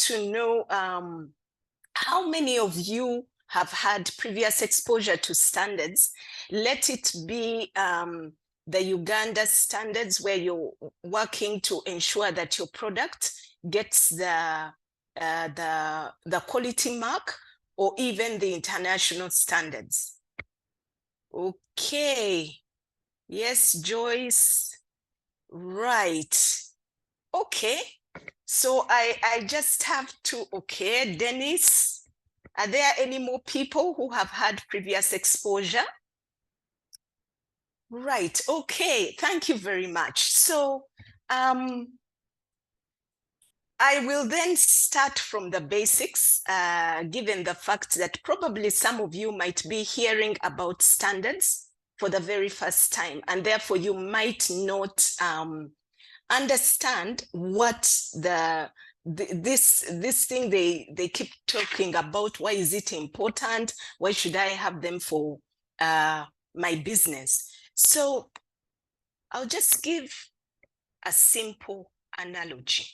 to know how many of you have had previous exposure to standards. Let it be the Uganda standards, where you're working to ensure that your product gets the quality mark, or even the international standards. Okay. Yes, Joyce. Right. Okay. So I just have to, okay, Dennis, are there any more people who have had previous exposure? Right, okay, thank you very much. So I will then start from the basics, given the fact that probably some of you might be hearing about standards for the very first time, and therefore you might not understand what this thing they keep talking about. Why is it important? Why should I have them for my business? So I'll just give a simple analogy.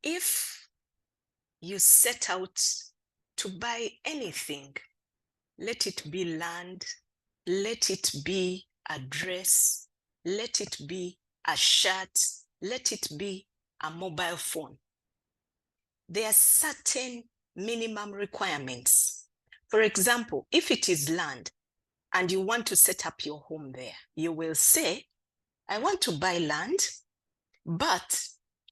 If you set out to buy anything, let it be land, let it be a dress, let it be a shirt, let it be a mobile phone. There are certain minimum requirements. For example, if it is land and you want to set up your home there, you will say, I want to buy land, but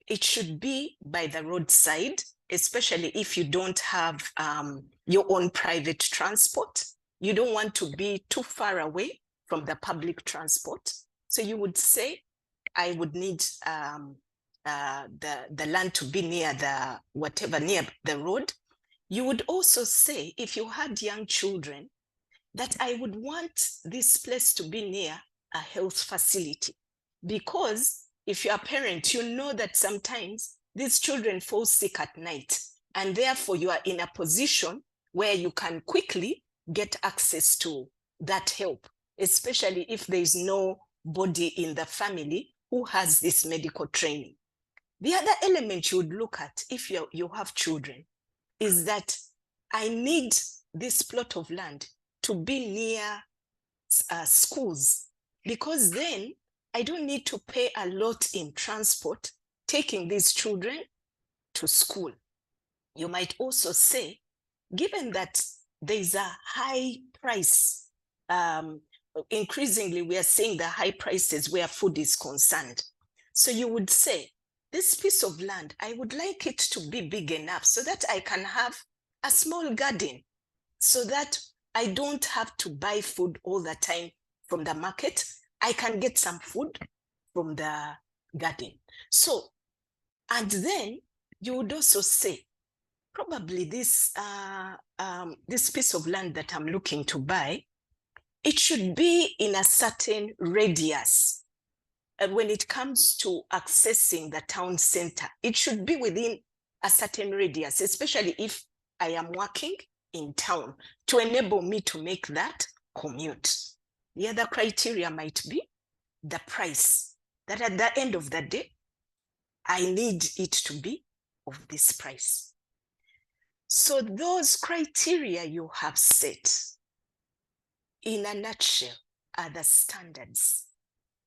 it should be by the roadside, especially if you don't have your own private transport. You don't want to be too far away from the public transport. So you would say, I would need the land to be near near the road. You would also say, if you had young children, that I would want this place to be near a health facility. Because if you're a parent, you know that sometimes these children fall sick at night, and therefore you are in a position where you can quickly get access to that help, especially if there is nobody in the family who has this medical training. The other element you would look at if you have children is that I need this plot of land to be near schools, because then I don't need to pay a lot in transport taking these children to school. You might also say, given that there's a high price, increasingly we are seeing the high prices where food is concerned. So you would say, this piece of land, I would like it to be big enough so that I can have a small garden, so that I don't have to buy food all the time from the market. I can get some food from the garden. So, and then you would also say, probably this piece of land that I'm looking to buy, it should be in a certain radius. When it comes to accessing the town center, it should be within a certain radius, especially if I am working in town, to enable me to make that commute. The other criteria might be the price, that at the end of the day, I need it to be of this price. So those criteria you have set, in a nutshell, are the standards.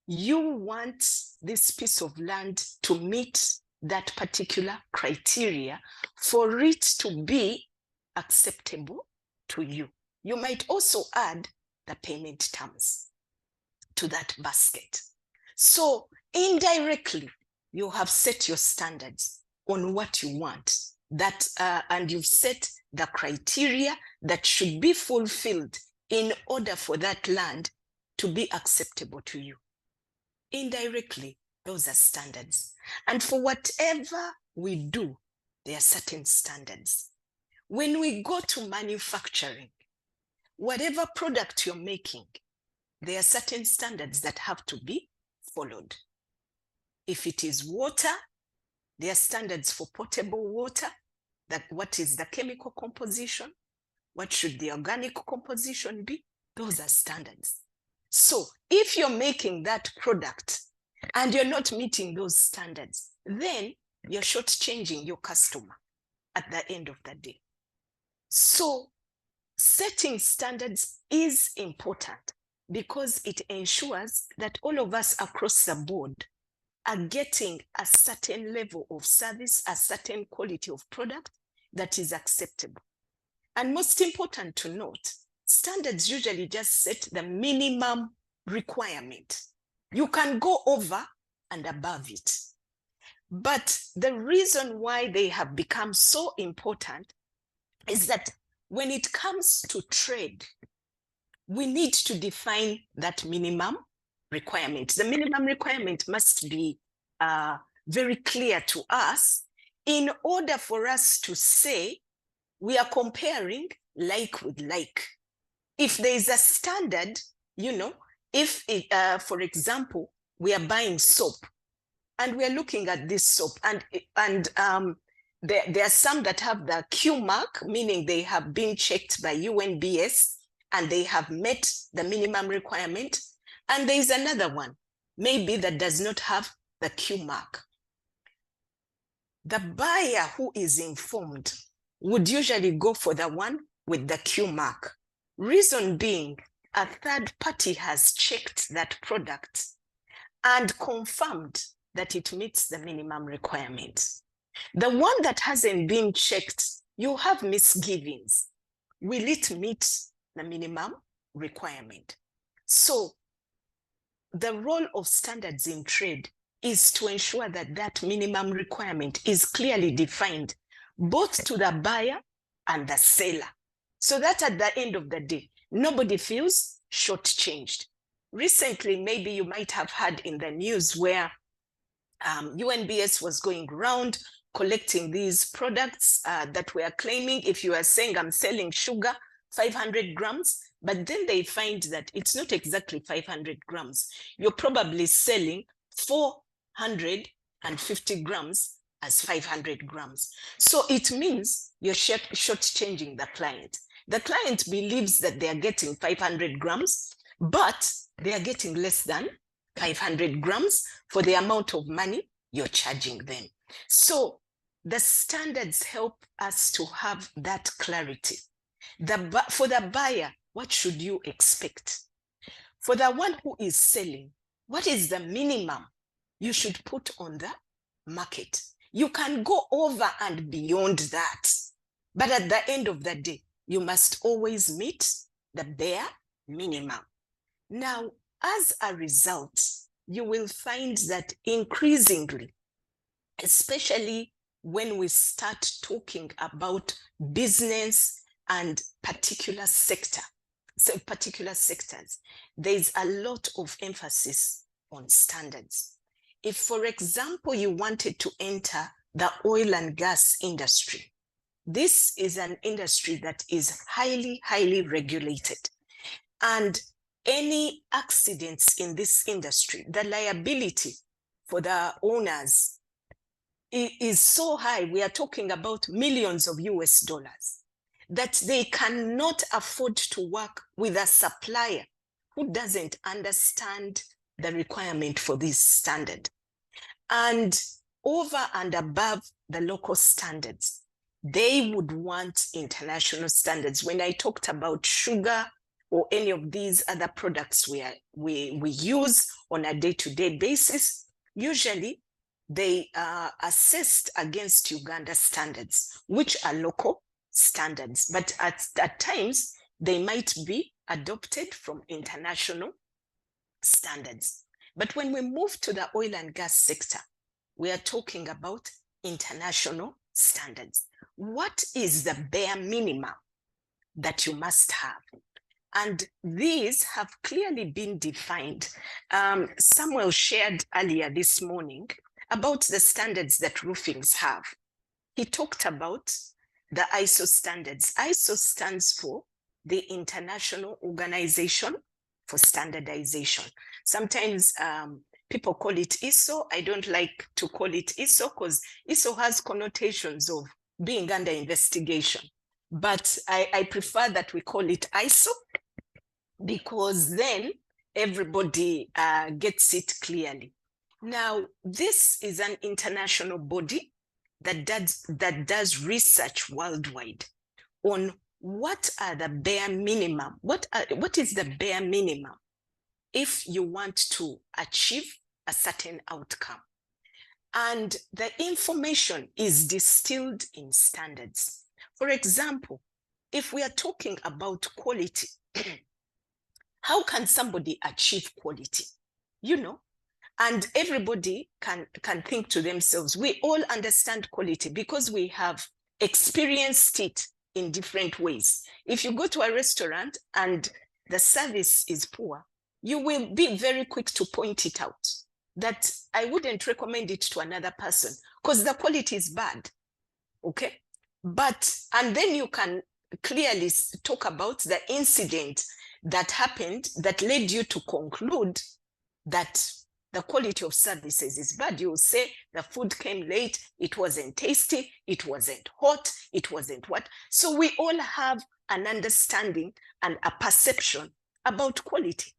You want this piece of land to meet that particular criteria for it to be acceptable to you. You might also add the payment terms to that basket. So indirectly, you have set your standards on what you want, that and you've set the criteria that should be fulfilled in order for that land to be acceptable to you. Indirectly, those are standards. And for whatever we do, there are certain standards. When we go to manufacturing, whatever product you're making, there are certain standards that have to be followed. If it is water, there are standards for potable water, that what is the chemical composition, what should the organic composition be, those are standards. So if you're making that product and you're not meeting those standards, then you're shortchanging your customer at the end of the day. So setting standards is important because it ensures that all of us across the board are getting a certain level of service, a certain quality of product that is acceptable. And most important to note, standards usually just set the minimum requirement. You can go over and above it. But the reason why they have become so important is that when it comes to trade, we need to define that minimum requirement. The minimum requirement must be very clear to us in order for us to say we are comparing like with like. If there is a standard, you know, if, for example, we are buying soap and we are looking at this soap and there are some that have the Q mark, meaning they have been checked by UNBS and they have met the minimum requirement. And there is another one, maybe that does not have the Q mark. The buyer who is informed would usually go for the one with the Q mark. Reason being, a third party has checked that product and confirmed that it meets the minimum requirements. The one that hasn't been checked, you have misgivings. Will it meet the minimum requirement? So the role of standards in trade is to ensure that that minimum requirement is clearly defined, both to the buyer and the seller, so that at the end of the day, nobody feels shortchanged. Recently, maybe you might have heard in the news where UNBS was going around collecting these products that were claiming, if you are saying I'm selling sugar, 500 grams, but then they find that it's not exactly 500 grams. You're probably selling 450 grams as 500 grams. So it means you're shortchanging the client. The client believes that they are getting 500 grams, but they are getting less than 500 grams for the amount of money you're charging them. So the standards help us to have that clarity. For the buyer, what should you expect? For the one who is selling, what is the minimum you should put on the market? You can go over and beyond that, but at the end of the day, you must always meet the bare minimum. Now, as a result, you will find that increasingly, especially when we start talking about business and particular sectors, there's a lot of emphasis on standards. If, for example, you wanted to enter the oil and gas industry, this is an industry that is highly, highly regulated. And any accidents in this industry, the liability for the owners is so high, we are talking about millions of US dollars, that they cannot afford to work with a supplier who doesn't understand the requirement for this standard. And over and above the local standards, they would want international standards. When I talked about sugar or any of these other products we use on a day-to-day basis, usually they are assessed against Uganda standards, which are local standards, but at times they might be adopted from international standards. But when we move to the oil and gas sector, we are talking about international standards. What is the bare minimum that you must have? And these have clearly been defined. Samuel shared earlier this morning about the standards that roofings have. He talked about the ISO standards. ISO stands for the International Organization for Standardization. Sometimes people call it ISO. I don't like to call it ISO because ISO has connotations of being under investigation. But I prefer that we call it ISO because then everybody gets it clearly. Now, this is an international body that does research worldwide on what are the bare minimum, what is the bare minimum if you want to achieve a certain outcome. And the information is distilled in standards. For example, if we are talking about quality, how can somebody achieve quality? You know, and everybody can think to themselves, we all understand quality because we have experienced it in different ways. If you go to a restaurant and the service is poor, you will be very quick to point it out, that I wouldn't recommend it to another person because the quality is bad, okay? And then you can clearly talk about the incident that happened that led you to conclude that the quality of services is bad. You will say the food came late, it wasn't tasty, it wasn't hot, it wasn't what. So we all have an understanding and a perception about quality.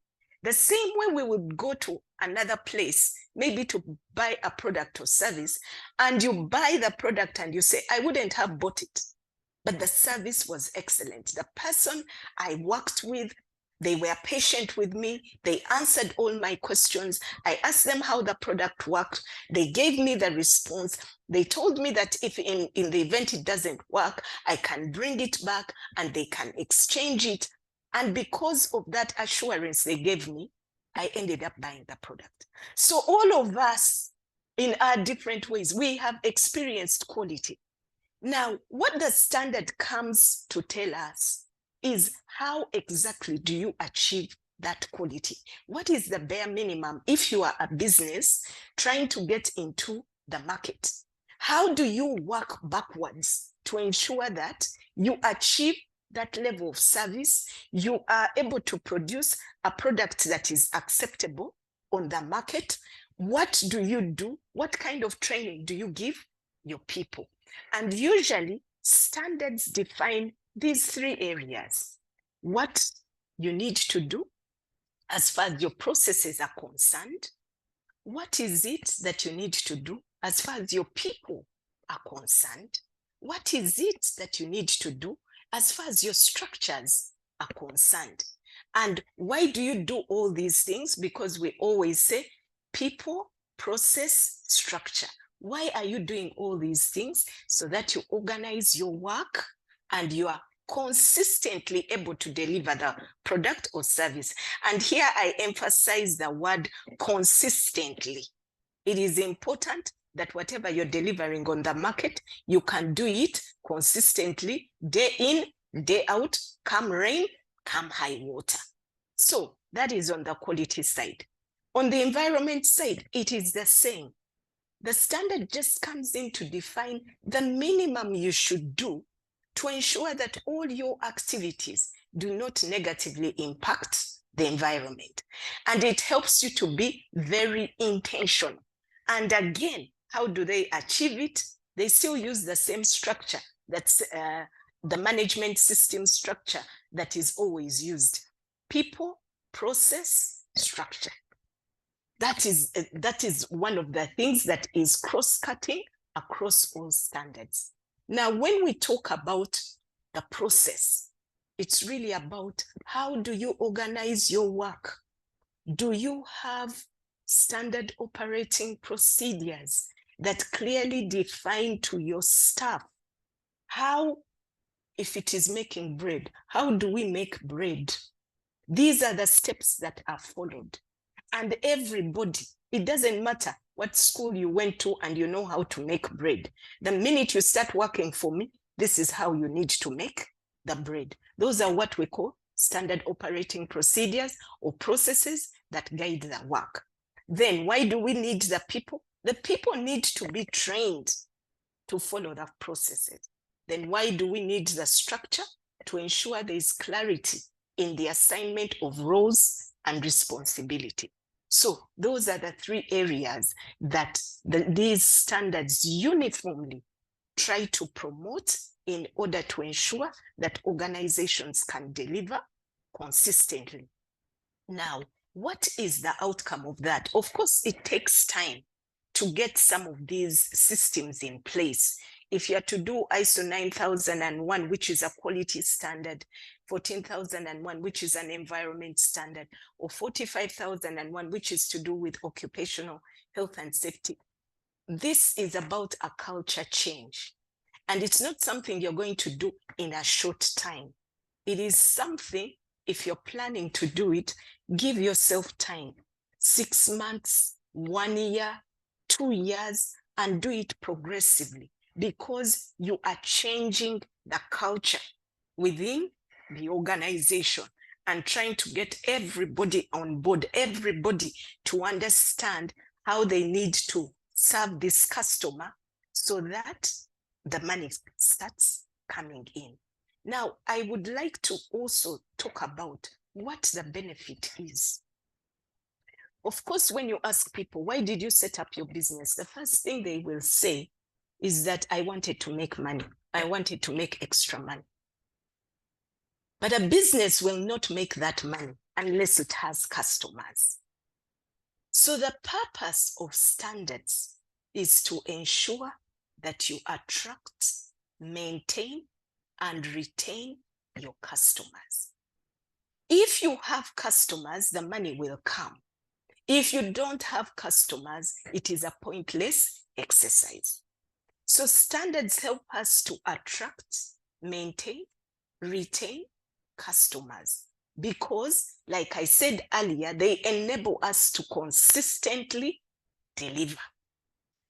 The same way we would go to another place, maybe to buy a product or service, and you buy the product and you say, I wouldn't have bought it, but the service was excellent. The person I worked with, they were patient with me. They answered all my questions. I asked them how the product worked. They gave me the response. They told me that if in the event it doesn't work, I can bring it back and they can exchange it. And because of that assurance they gave me, I ended up buying the product. So all of us, in our different ways, we have experienced quality. Now, what the standard comes to tell us is how exactly do you achieve that quality? What is the bare minimum if you are a business trying to get into the market? How do you work backwards to ensure that you achieve that level of service? You are able to produce a product that is acceptable on the market. What do you do? What kind of training do you give your people? And usually standards define these three areas: what you need to do as far as your processes are concerned, what is it that you need to do as far as your people are concerned, what is it that you need to do as far as your structures are concerned. And why do you do all these things? Because we always say people, process, structure. Why are you doing all these things? So that you organize your work and you are consistently able to deliver the product or service. And here I emphasize the word consistently. It is important that whatever you're delivering on the market, you can do it consistently, day in, day out, come rain, come high water. So that is on the quality side. On the environment side, it is the same. The standard just comes in to define the minimum you should do to ensure that all your activities do not negatively impact the environment. And it helps you to be very intentional. And again, how do they achieve it? They still use the same structure. That's the management system structure that is always used. People, process, structure. That is one of the things that is cross-cutting across all standards. Now, when we talk about the process, it's really about how do you organize your work? Do you have standard operating procedures that clearly define to your staff how, if it is making bread, how do we make bread? These are the steps that are followed. And everybody, it doesn't matter what school you went to and you know how to make bread. The minute you start working for me, this is how you need to make the bread. Those are what we call standard operating procedures or processes that guide the work. Then why do we need the people? The people need to be trained to follow the processes. Then why do we need the structure? To ensure there is clarity in the assignment of roles and responsibility. So those are the three areas that these standards uniformly try to promote in order to ensure that organizations can deliver consistently. Now, what is the outcome of that? Of course, it takes time. to get some of these systems in place. If you are to do ISO 9001, which is a quality standard, 14001, which is an environment standard, or 45001, which is to do with occupational health and safety, this is about a culture change. And it's not something you're going to do in a short time. It is something, if you're planning to do it, give yourself time, 6 months, 1 year, 2 years, and do it progressively, because you are changing the culture within the organization and trying to get everybody on board, everybody to understand how they need to serve this customer so that the money starts coming in. Now, I would like to also talk about what the benefit is. Of course, when you ask people, why did you set up your business? The first thing they will say is that I wanted to make money. I wanted to make extra money. But a business will not make that money unless it has customers. So the purpose of standards is to ensure that you attract, maintain, and retain your customers. If you have customers, the money will come. If you don't have customers, it is a pointless exercise. So standards help us to attract, maintain, retain customers, because, like I said earlier, they enable us to consistently deliver.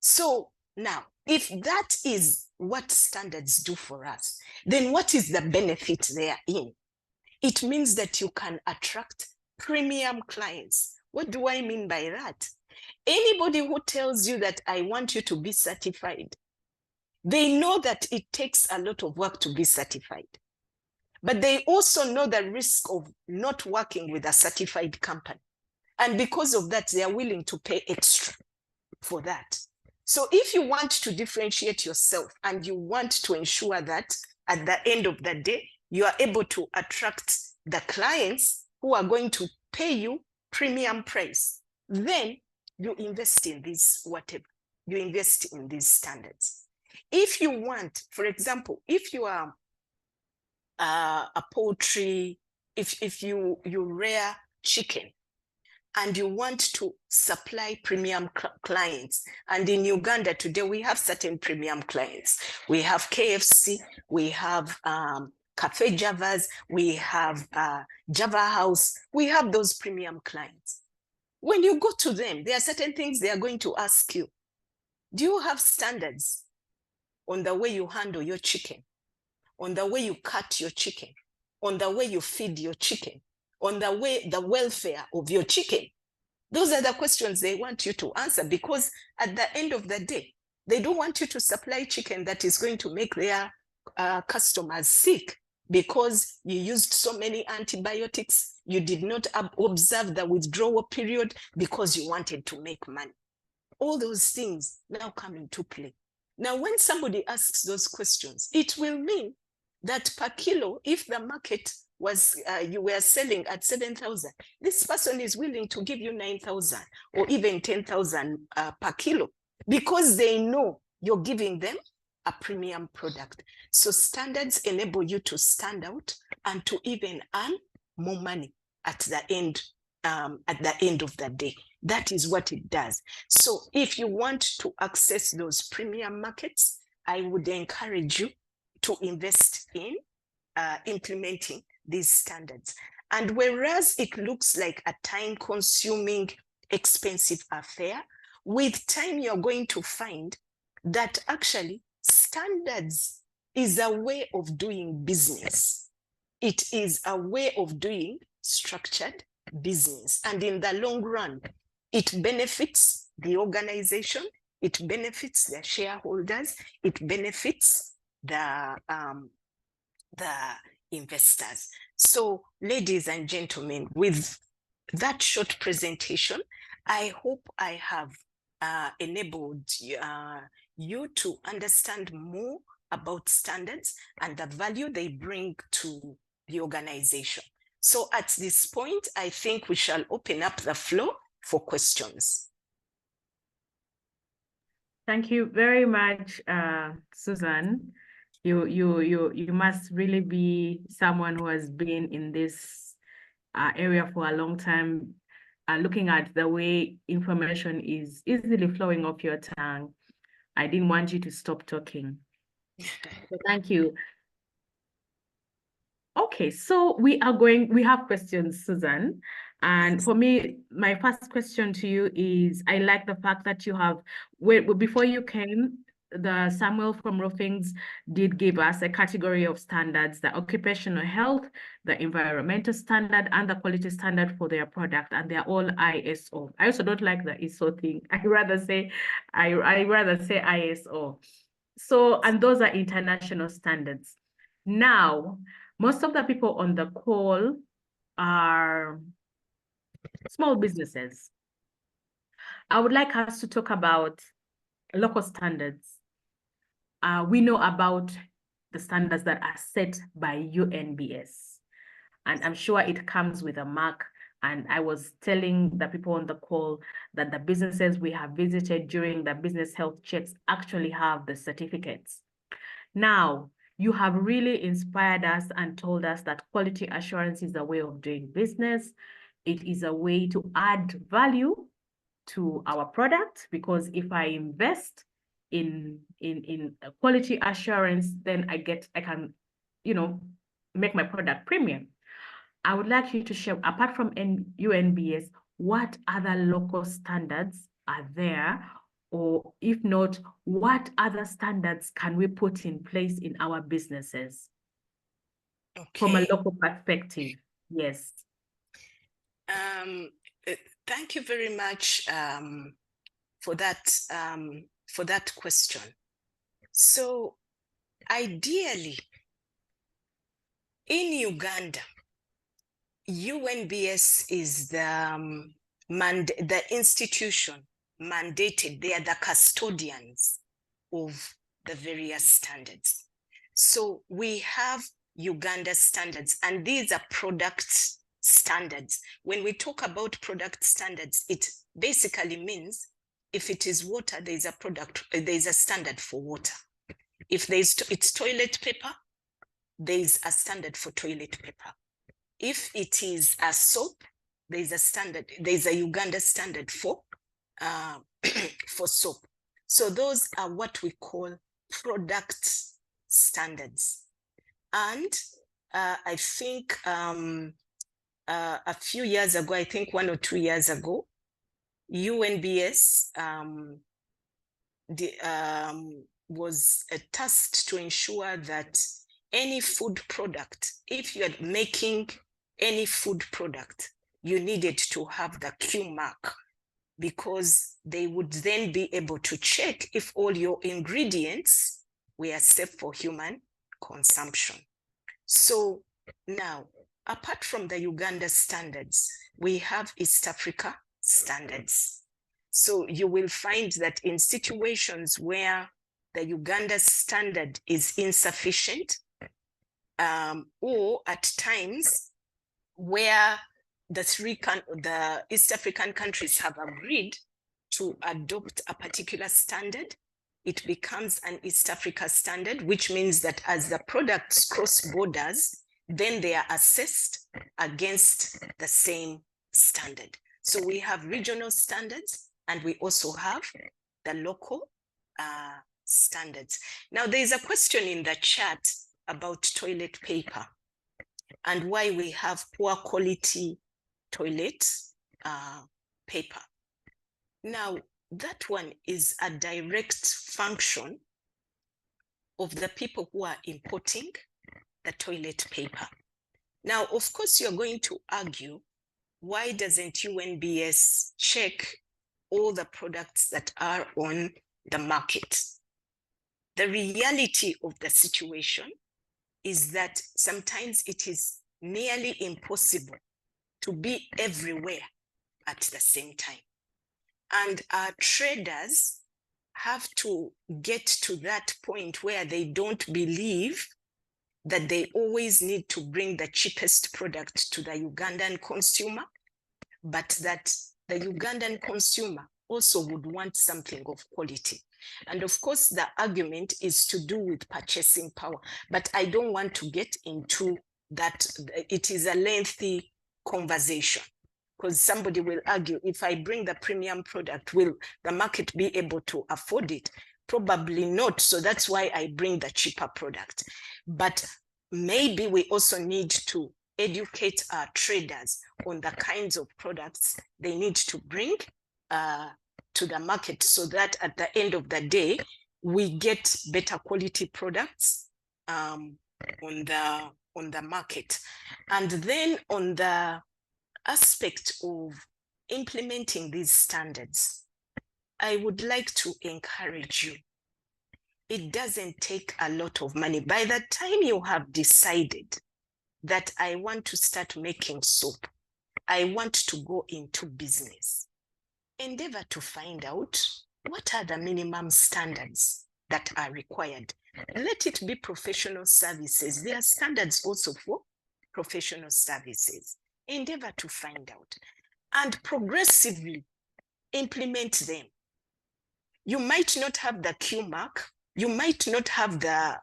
So now, if that is what standards do for us, then what is the benefit therein? It means that you can attract premium clients. What do I mean by that? Anybody who tells you that I want you to be certified, they know that it takes a lot of work to be certified. But they also know the risk of not working with a certified company. And because of that, they are willing to pay extra for that. So if you want to differentiate yourself and you want to ensure that at the end of the day, you are able to attract the clients who are going to pay you premium price, then you invest in this whatever. You invest in these standards. If you want, for example, if you are a poultry, if you rear chicken and you want to supply premium clients, and in Uganda today we have certain premium clients. We have KFC, we have Cafe Javas, we have Java House, we have those premium clients. When you go to them, there are certain things they are going to ask you. Do you have standards on the way you handle your chicken, on the way you cut your chicken, on the way you feed your chicken, on the welfare of your chicken? Those are the questions they want you to answer, because at the end of the day, they don't want you to supply chicken that is going to make their customers sick because you used so many antibiotics, you did not observe the withdrawal period because you wanted to make money. All those things now come into play. Now, when somebody asks those questions, it will mean that per kilo, if the market was, you were selling at 7,000, this person is willing to give you 9,000 or even 10,000 per kilo, because they know you're giving them a premium product. So standards enable you to stand out and to even earn more money at the end of the day. That is what it does. So if you want to access those premium markets, I would encourage you to invest in implementing these standards. And whereas it looks like a time-consuming, expensive affair, with time you're going to find that actually standards is a way of doing business. It is a way of doing structured business. And in the long run, it benefits the organization, it benefits the shareholders, it benefits the investors. So, ladies and gentlemen, with that short presentation, I hope I have enabled you to understand more about standards and the value they bring to the organization. So at this point, I think we shall open up the floor for questions. Thank you very much, Susan. You must really be someone who has been in this area for a long time, looking at the way information is easily flowing off your tongue. I didn't want you to stop talking. So thank you. Okay, so we have questions, Susan. And for me, my first question to you is, I like the fact that you have, before you came, the Samuel from Roofings did give us a category of standards: the occupational health, the environmental standard, and the quality standard for their product, and they're all ISO. I also don't like the ISO thing. I rather say ISO. So, and those are international standards. Now, most of the people on the call are small businesses. I would like us to talk about local standards. We know about the standards that are set by UNBS, and I'm sure it comes with a mark. And I was telling the people on the call that the businesses we have visited during the business health checks actually have the certificates. Now, you have really inspired us and told us that quality assurance is a way of doing business. It is a way to add value to our product, because if I invest in quality assurance, then I can, make my product premium. I would like you to share, apart from UNBS, what other local standards are there? Or if not, what other standards can we put in place in our businesses? From a local perspective? Yes. Thank you very much for that question. So ideally, in Uganda, UNBS is the institution mandated. They are the custodians of the various standards. So we have Uganda standards, and these are product standards. When we talk about product standards, it basically means if it is water, there's a standard for water. If it's toilet paper, there's a standard for toilet paper. If it is a soap, there's a Uganda standard for soap. So those are what we call product standards. And I think a few years ago, I think 1 or 2 years ago, UNBS was tasked to ensure that any food product, if you are making any food product, you needed to have the Q mark, because they would then be able to check if all your ingredients were safe for human consumption. So now, apart from the Uganda standards, we have East Africa standards. So you will find that in situations where the Uganda standard is insufficient, or at times where the East African countries have agreed to adopt a particular standard, it becomes an East Africa standard, which means that as the products cross borders, then they are assessed against the same standard. So we have regional standards, and we also have the local standards. Now, there's a question in the chat about toilet paper and why we have poor quality toilet paper. Now, that one is a direct function of the people who are importing the toilet paper. Now, of course, you're going to argue, why doesn't UNBS check all the products that are on the market? The reality of the situation is that sometimes it is nearly impossible to be everywhere at the same time. And our traders have to get to that point where they don't believe that they always need to bring the cheapest product to the Ugandan consumer, but that the Ugandan consumer also would want something of quality. And of course, the argument is to do with purchasing power, but I don't want to get into that. It is a lengthy conversation, because somebody will argue, if I bring the premium product, will the market be able to afford it? Probably not. So that's why I bring the cheaper product. But maybe we also need to educate our traders on the kinds of products they need to bring to the market, so that at the end of the day, we get better quality products on the market. And then on the aspect of implementing these standards, I would like to encourage you. It doesn't take a lot of money. By the time you have decided that I want to start making soap, I want to go into business, endeavor to find out what are the minimum standards that are required. Let it be professional services. There are standards also for professional services. Endeavor to find out and progressively implement them. You might not have the Q mark, you might not have the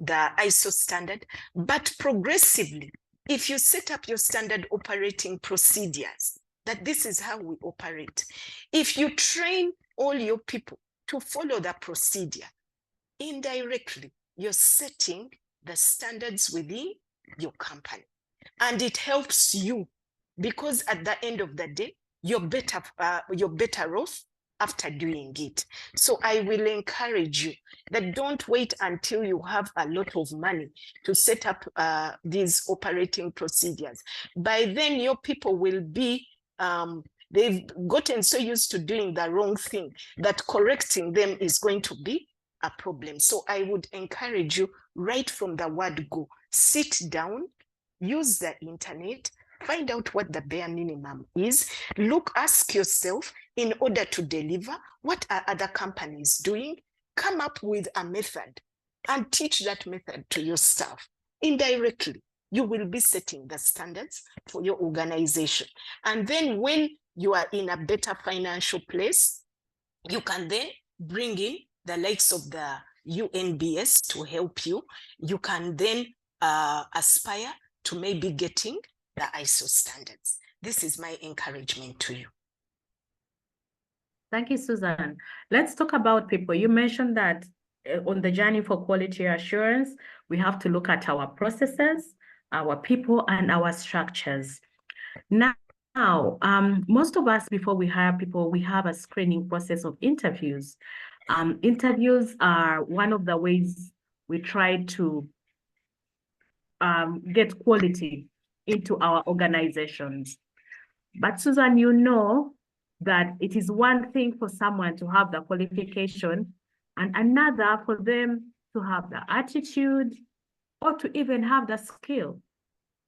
ISO standard, but progressively, if you set up your standard operating procedures, that this is how we operate. If you train all your people to follow the procedure, indirectly, you're setting the standards within your company. And it helps you, because at the end of the day, you're better off after doing it. So I will encourage you that don't wait until you have a lot of money to set up these operating procedures. By then, your people will be they've gotten so used to doing the wrong thing that correcting them is going to be a problem. So I would encourage you, right from the word go, sit down, use the internet, find out what the bare minimum is, ask yourself, in order to deliver, what are other companies doing? Come up with a method and teach that method to your staff. Indirectly, you will be setting the standards for your organization. And then when you are in a better financial place, you can then bring in the likes of the UNBS to help you. You can then aspire to maybe getting the ISO standards. This is my encouragement to you. Thank you, Susan. Let's talk about people. You mentioned that on the journey for quality assurance, we have to look at our processes, our people, and our structures. Now, most of us, before we hire people, we have a screening process of interviews. Interviews are one of the ways we try to get quality into our organizations. But Susan, you know that it is one thing for someone to have the qualification and another for them to have the attitude or to even have the skill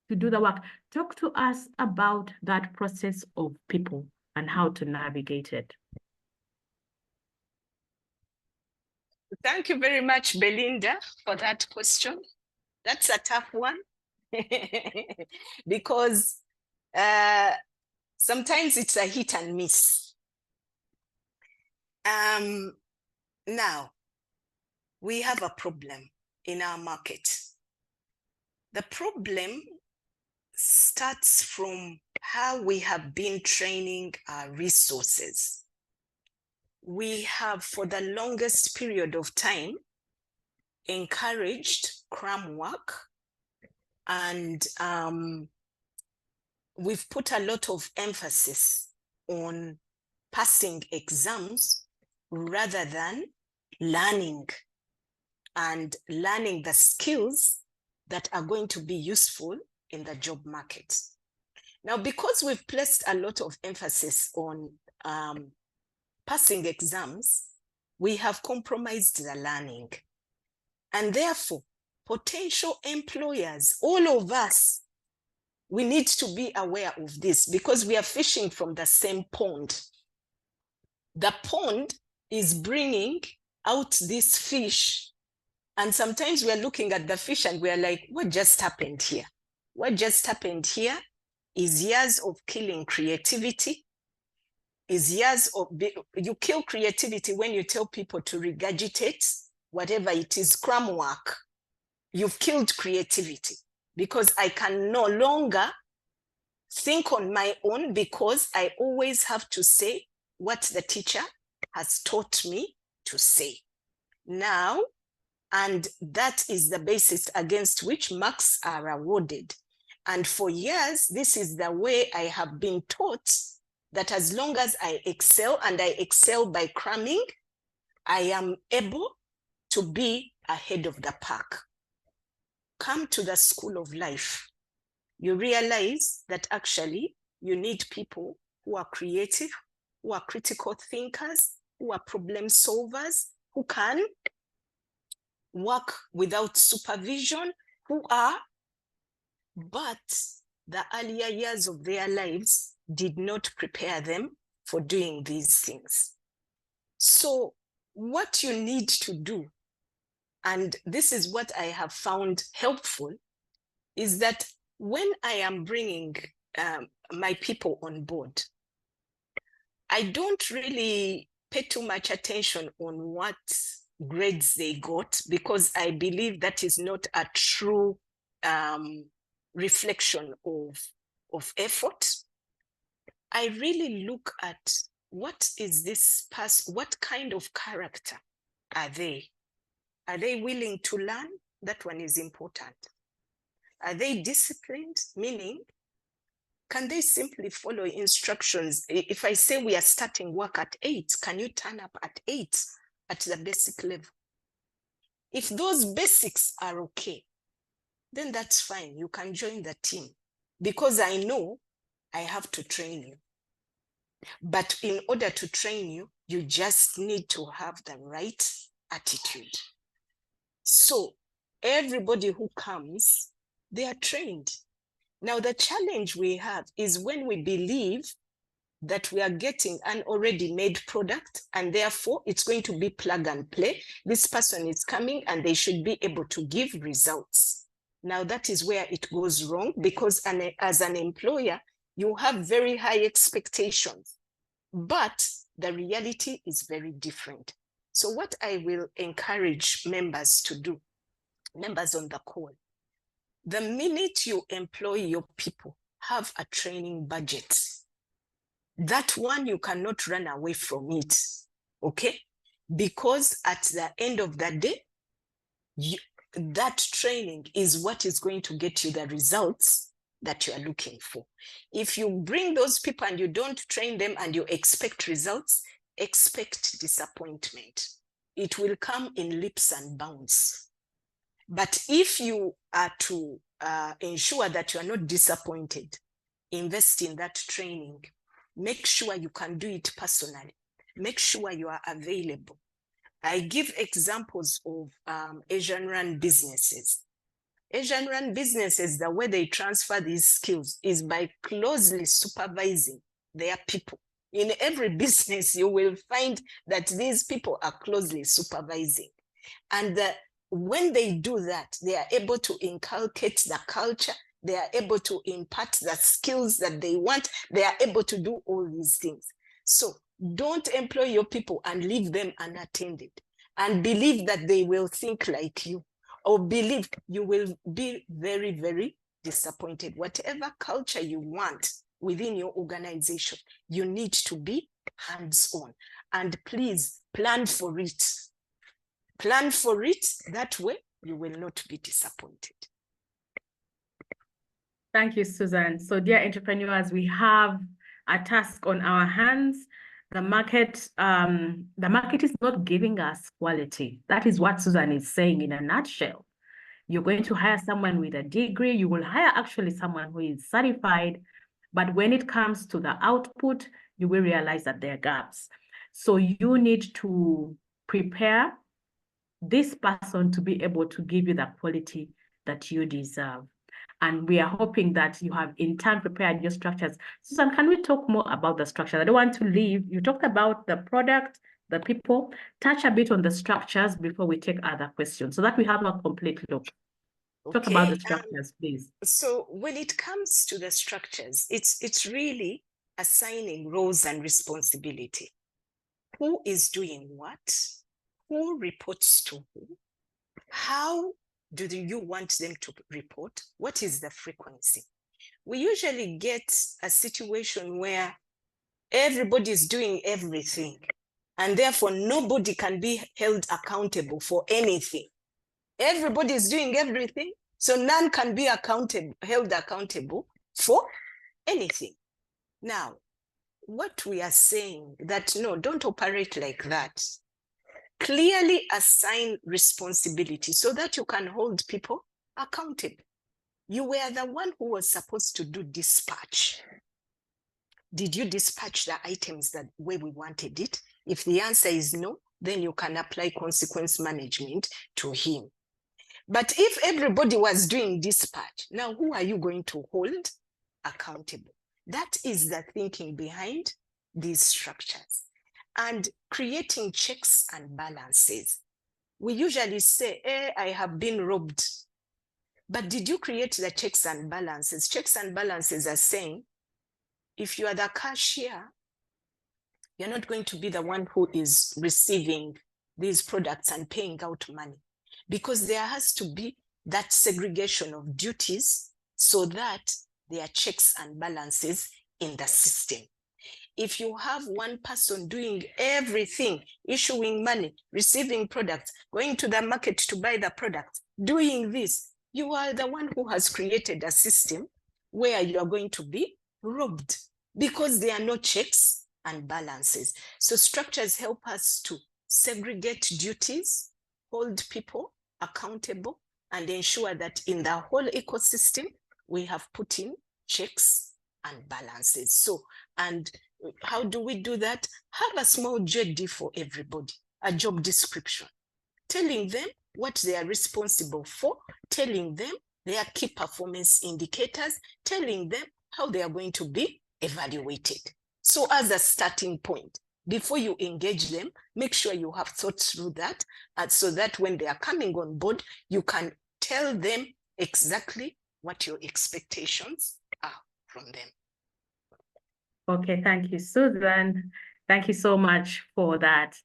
to do the work. Talk to us about that process of people and how to navigate it. Thank you very much, Belinda, for that question. That's a tough one because sometimes it's a hit and miss. Now, we have a problem in our market. The problem starts from how we have been training our resources. We have, for the longest period of time, encouraged cram work, and we've put a lot of emphasis on passing exams rather than learning the skills that are going to be useful in the job market. Now, because we've placed a lot of emphasis on passing exams, we have compromised the learning. And therefore, potential employers, all of us, we need to be aware of this because we are fishing from the same pond. The pond is bringing out this fish. And sometimes we're looking at the fish and we're like, what just happened here? What just happened here is years of killing creativity, is years of, you kill creativity when you tell people to regurgitate whatever it is, cram work. You've killed creativity, because I can no longer think on my own, because I always have to say what the teacher has taught me to say. Now, and that is the basis against which marks are awarded. And for years, this is the way I have been taught, that as long as I excel, and I excel by cramming, I am able to be ahead of the pack. Come to the school of life. You realize that actually you need people who are creative, who are critical thinkers, who are problem solvers, who can work without supervision, but the earlier years of their lives did not prepare them for doing these things. So what you need to do, and this is what I have found helpful, is that when I am bringing my people on board, I don't really pay too much attention on what grades they got, because I believe that is not a true reflection of effort. I really look at what is this person, what kind of character are they? Are they willing to learn? That one is important. Are they disciplined? Meaning, can they simply follow instructions? If I say we are starting work at 8, can you turn up at 8 at the basic level? If those basics are okay, then that's fine. You can join the team, because I know I have to train you. But in order to train you, you just need to have the right attitude. So everybody who comes, they are trained. Now, the challenge we have is when we believe that we are getting an already made product, and therefore it's going to be plug and play. This person is coming and they should be able to give results. Now, that is where it goes wrong, because as an employer, you have very high expectations, but the reality is very different. So what I will encourage members to do, members on the call, the minute you employ your people, have a training budget. That one, you cannot run away from it, okay? Because at the end of the day, that training is what is going to get you the results that you are looking for. If you bring those people and you don't train them and you expect results, expect disappointment. It will come in leaps and bounds. But if you are to ensure that you are not disappointed, invest in that training. Make sure you can do it personally. Make sure you are available. I give examples of Asian-run businesses. Asian-run businesses, the way they transfer these skills is by closely supervising their people. In every business, you will find that these people are closely supervising. And when they do that, they are able to inculcate the culture, they are able to impart the skills that they want, they are able to do all these things. So don't employ your people and leave them unattended and believe that they will think like you, or believe you will be very, very disappointed. Whatever culture you want within your organization, you need to be hands-on. And please plan for it. Plan for it. That way, you will not be disappointed. Thank you, Susan. So, dear entrepreneurs, we have a task on our hands. The market is not giving us quality. That is what Susan is saying in a nutshell. You're going to hire someone with a degree. You will hire actually someone who is certified. But when it comes to the output, you will realize that there are gaps. So you need to prepare this person to be able to give you the quality that you deserve. And we are hoping that you have in turn prepared your structures. Susan, can we talk more about the structure? I don't want to leave. You talked about the product, the people. Touch a bit on the structures before we take other questions so that we have a complete look. Talk about the structures, please. So when it comes to the structures, it's really assigning roles and responsibility. Who is doing what? Who reports to who? How do you want them to report? What is the frequency? We usually get a situation where everybody is doing everything, and therefore nobody can be held accountable for anything. Everybody is doing everything, so none can be held accountable for anything. Now, what we are saying that no, don't operate like that. Clearly assign responsibility so that you can hold people accountable. You were the one who was supposed to do dispatch. Did you dispatch the items that way we wanted it? If the answer is no, then you can apply consequence management to him. But if everybody was doing dispatch, now who are you going to hold accountable? That is the thinking behind these structures. And creating checks and balances. We usually say, I have been robbed. But did you create the checks and balances? Checks and balances are saying, if you are the cashier, you're not going to be the one who is receiving these products and paying out money, because there has to be that segregation of duties so that there are checks and balances in the system. If you have one person doing everything, issuing money, receiving products, going to the market to buy the products, doing this, you are the one who has created a system where you are going to be robbed because there are no checks and balances. So structures help us to segregate duties, hold people accountable, and ensure that in the whole ecosystem, we have put in checks and balances. So, and how do we do that? Have a small JD for everybody, a job description, telling them what they are responsible for, telling them their key performance indicators, telling them how they are going to be evaluated. So as a starting point, before you engage them, make sure you have thought through that, so that when they are coming on board, you can tell them exactly what your expectations are from them. Okay, thank you, Susan. Thank you so much for that.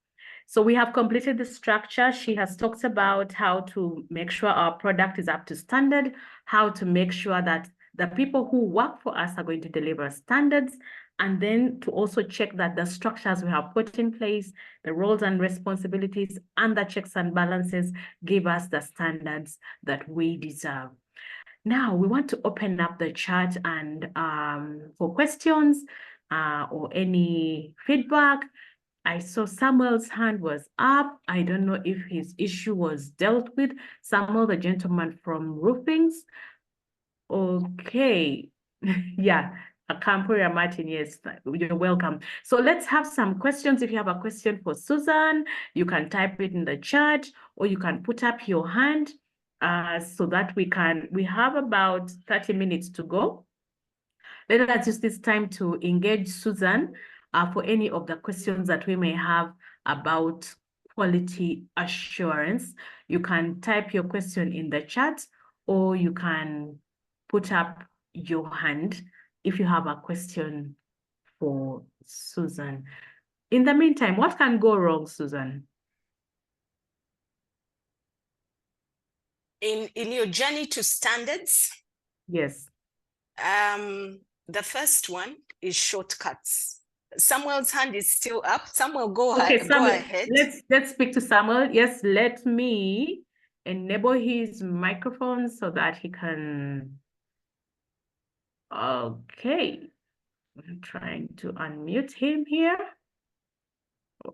So we have completed the structure. She has talked about how to make sure our product is up to standard, how to make sure that the people who work for us are going to deliver standards, and then to also check that the structures we have put in place, the roles and responsibilities, and the checks and balances give us the standards that we deserve. Now we want to open up the chat and for questions or any feedback. I saw Samuel's hand was up. I don't know if his issue was dealt with. Samuel, the gentleman from Roofings. Okay. Yeah. Camporia Martin, yes, you're welcome. So let's have some questions. If you have a question for Susan, you can type it in the chat or you can put up your hand so that we have about 30 minutes to go. Let us use this time to engage Susan for any of the questions that we may have about quality assurance. You can type your question in the chat or you can put up your hand if you have a question for Susan. In the meantime, what can go wrong, Susan? In your journey to standards? Yes. The first one is shortcuts. Samuel's hand is still up. Samuel, go Okay, ahead. Samuel, Go ahead. let's speak to Samuel. Yes, let me enable his microphone so that he can. Okay, I'm trying to unmute him here.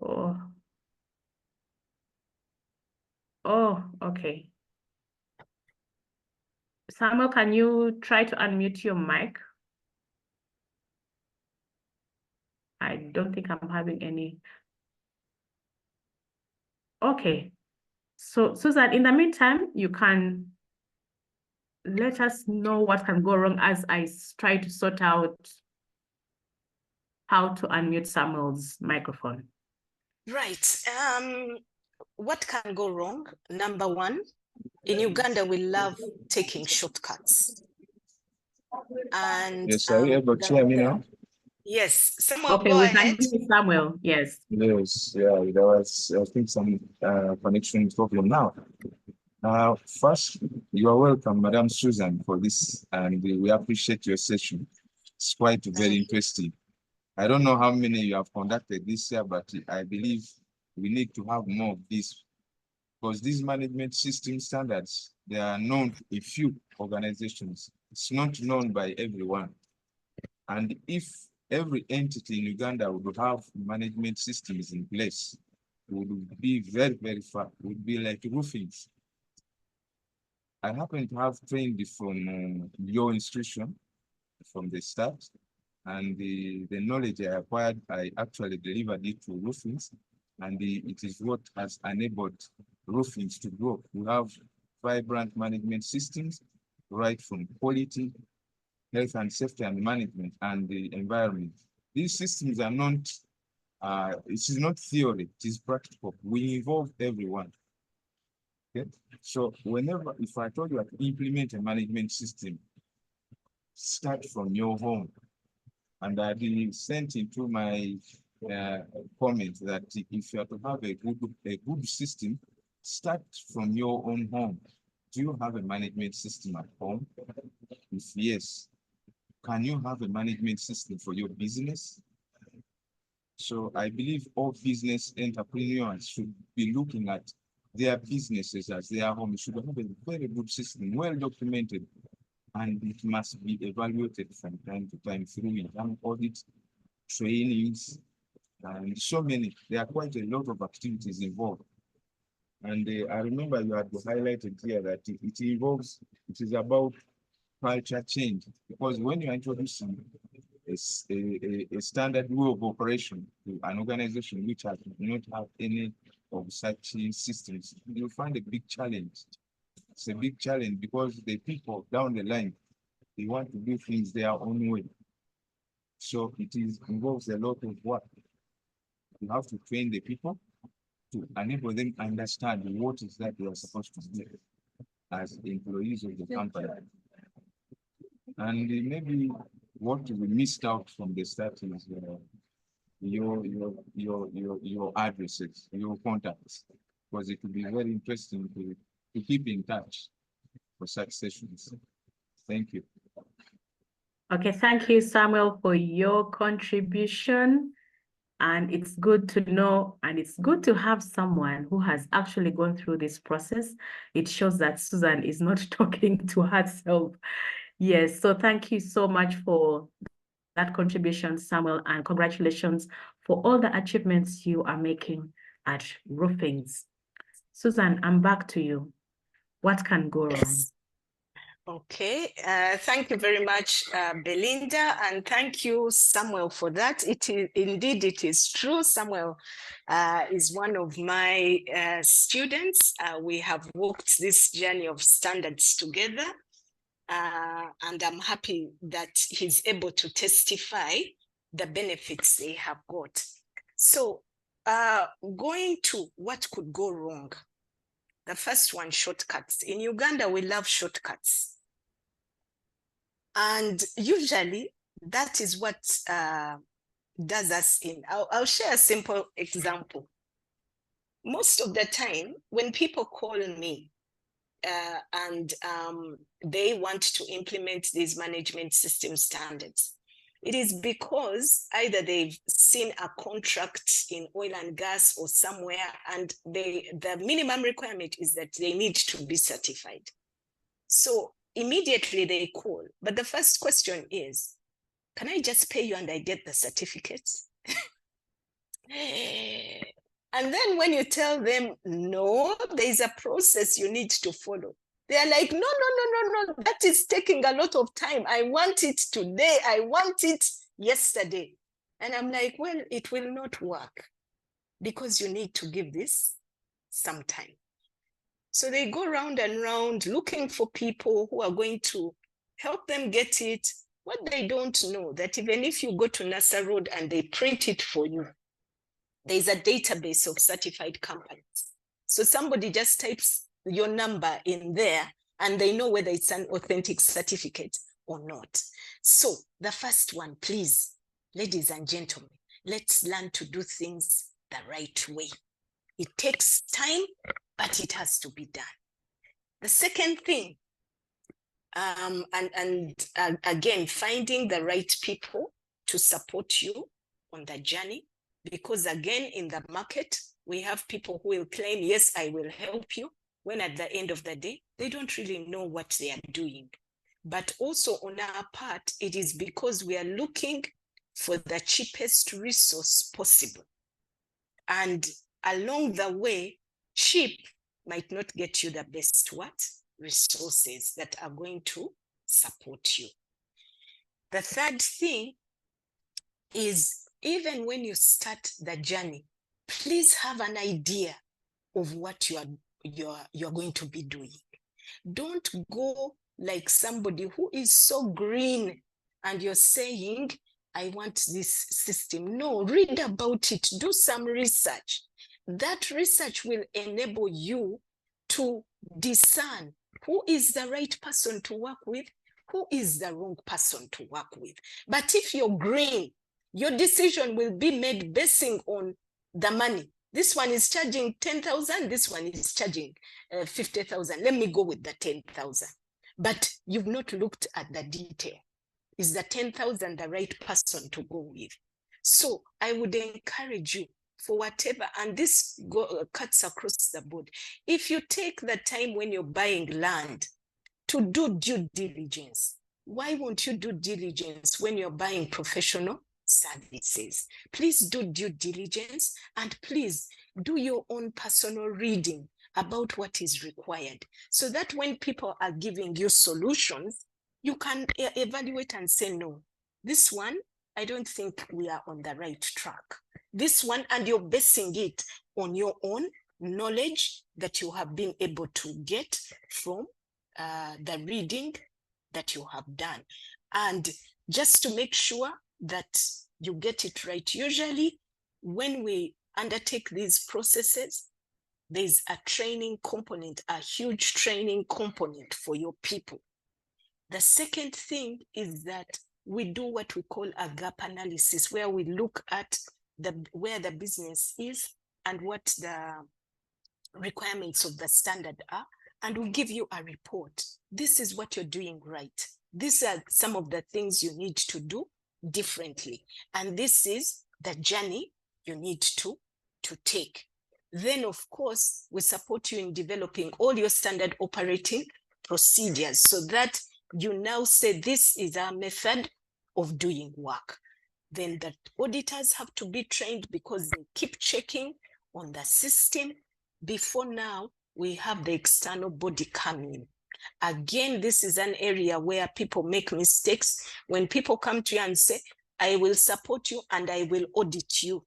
Oh, okay. Samuel, can you try to unmute your mic? I don't think I'm having any. Okay. So, Susan, in the meantime, you can let us know what can go wrong as I try to sort out how to unmute Samuel's microphone. Right. What can go wrong? Number one, in Uganda, we love taking shortcuts. And yes, are you able to hear me now? Yes, Samuel, Okay, go we ahead. can hear Samuel. Yes. Yes, yeah, there was, I think, some connection problem now. First, you are welcome, Madam Susan, for this, and we appreciate your session. It's quite very interesting. I don't know how many you have conducted this year, but I believe we need to have more of this, because these management system standards, they are known to a few organizations. It's not known by everyone. And if every entity in Uganda would have management systems in place, would be very, very far, would be like roofings. I happen to have trained from your institution from the start, and the knowledge I acquired, I actually delivered it to roofings, and it is what has enabled roofings to grow. We have vibrant management systems, right from quality, health and safety and management, and the environment. These systems are not, it is not theory, it is practical. We involve everyone. Okay? So whenever, if I told you to implement a management system, start from your home. And I've been sent into my comment that if you are to have a good system, start from your own home. Do you have a management system at home? If yes, can you have a management system for your business? So I believe all business entrepreneurs should be looking at their businesses as their home. It should have a very good system, well documented, and it must be evaluated from time to time through internal audit, trainings, and so many. There are quite a lot of activities involved. And I remember you had highlighted here that it is about culture change, because when you are introducing a standard way of operation to an organization which has not have any of such systems, you'll find a big challenge. It's a big challenge because the people down the line, they want to do things their own way. So it involves a lot of work. You have to train the people to enable them to understand what is that they are supposed to do as employees of the company. And maybe what we missed out from the start is your addresses, your contacts, because it would be very interesting to keep in touch for such sessions. Thank you. Okay, thank you, Samuel, for your contribution. And it's good to know, and it's good to have someone who has actually gone through this process. It shows that Susan is not talking to herself. Yes, so thank you so much for that contribution, Samuel, and congratulations for all the achievements you are making at Roofings. Susan, I'm back to you. What can go wrong? Okay, thank you very much, Belinda, and thank you, Samuel, for that. It is indeed, it is true. Samuel is one of my students. We have walked this journey of standards together, and I'm happy that he's able to testify the benefits they have got. So, going to what could go wrong. The first one, shortcuts. In Uganda, we love shortcuts. And usually that is what does us in. I'll share a simple example. Most of the time when people call me and they want to implement these management system standards, it is because either they've seen a contract in oil and gas or somewhere, and the minimum requirement is that they need to be certified. So immediately they call. But the first question is, can I just pay you and I get the certificates? And then when you tell them, no, there's a process you need to follow, they're like, no, that is taking a lot of time. I want it today. I want it yesterday. And I'm like, well, it will not work because you need to give this some time. So they go round and round looking for people who are going to help them get it. What they don't know, that even if you go to NASA Road and they print it for you, there's a database of certified companies. So somebody just types your number in there and they know whether it's an authentic certificate or not. So the first one, please, Ladies and gentlemen, let's learn to do things the right way. It takes time, but it has to be done. The second thing, again, finding the right people to support you on the journey, because again, in the market, we have people who will claim, yes, I will help you, when at the end of the day, they don't really know what they are doing. But also on our part, it is because we are looking for the cheapest resource possible. And along the way, cheap might not get you the best resources that are going to support you. The third thing is, even when you start the journey, please have an idea of what you're going to be doing. Don't go like somebody who is so green and you're saying, I want this system. No, read about it, do some research. That research will enable you to discern who is the right person to work with, who is the wrong person to work with. But if you're green, your decision will be made basing on the money. This one is charging 10,000, this one is charging 50,000. Let me go with the 10,000. But you've not looked at the detail. Is the 10,000 the right person to go with? So I would encourage you, for whatever, and this cuts across the board. If you take the time when you're buying land to do due diligence, why won't you do diligence when you're buying professional services? Please do due diligence, and please do your own personal reading about what is required, so that when people are giving you solutions, you can evaluate and say, no, this one, I don't think we are on the right track. This one, and you're basing it on your own knowledge that you have been able to get from the reading that you have done. And just to make sure that you get it right, usually when we undertake these processes, there's a training component, a huge training component for your people. The second thing is that we do what we call a gap analysis, where we look at where the business is and what the requirements of the standard are, and we give you a report. This is what you're doing right. These are some of the things you need to do differently. And this is the journey you need to take. Then, of course, we support you in developing all your standard operating procedures, so that you now say, this is our method of doing work. Then the auditors have to be trained, because they keep checking on the system. Before now, we have the external body coming. Again, this is an area where people make mistakes. When people come to you and say, I will support you and I will audit you,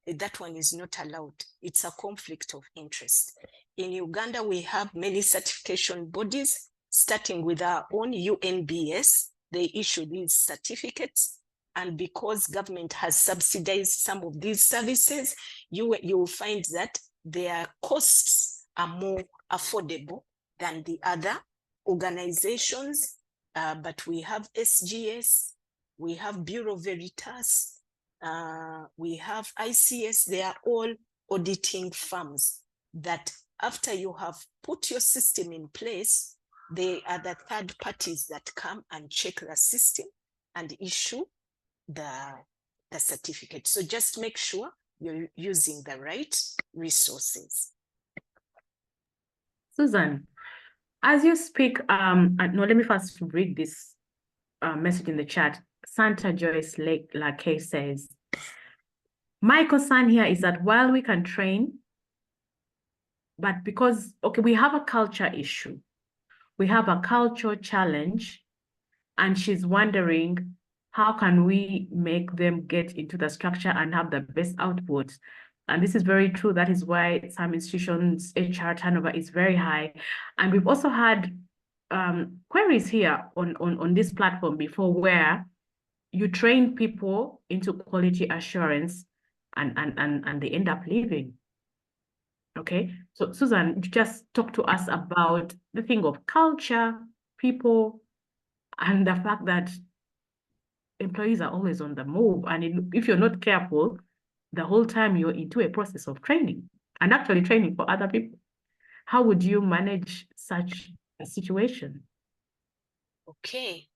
that one is not allowed. It's a conflict of interest. In Uganda, we have many certification bodies, starting with our own UNBS. They issue these certificates. And because government has subsidized some of these services, you will find that their costs are more affordable than the other organizations. But we have SGS, we have Bureau Veritas, we have ICS. They are all auditing firms that, after you have put your system in place, they are the third parties that come and check the system and issue the certificate. So just make sure you're using the right resources. Susan, as you speak, no, let me first read this message in the chat. Santa Joyce Lake says, my concern here is that while we can train, but because, okay, we have a culture issue, we have a cultural challenge, and she's wondering, how can we make them get into the structure and have the best output? And this is very true. That is why some institutions' HR turnover is very high. And we've also had queries here on this platform before, where you train people into quality assurance and they end up leaving. Okay, so Susan, just talk to us about the thing of culture, people, and the fact that employees are always on the move. And if you're not careful, the whole time you're into a process of training and actually training for other people. How would you manage such a situation? Okay.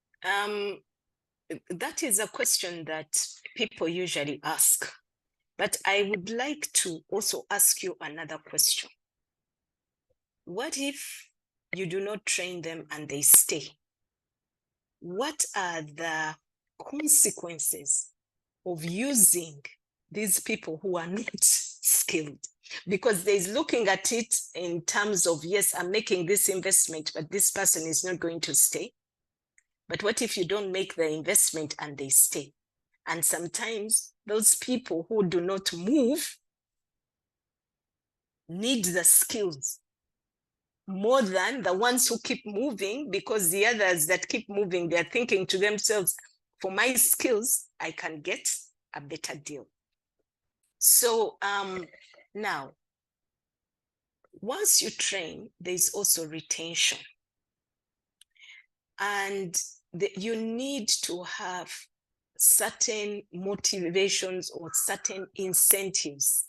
That is a question that people usually ask. But I would like to also ask you another question. What if you do not train them and they stay? What are the consequences of using these people who are not skilled? Because there's looking at it in terms of, yes, I'm making this investment, but this person is not going to stay. But what if you don't make the investment and they stay? And sometimes those people who do not move need the skills more than the ones who keep moving, because the others that keep moving, they're thinking to themselves, for my skills, I can get a better deal. So now, once you train, there's also retention. And you need to have certain motivations or certain incentives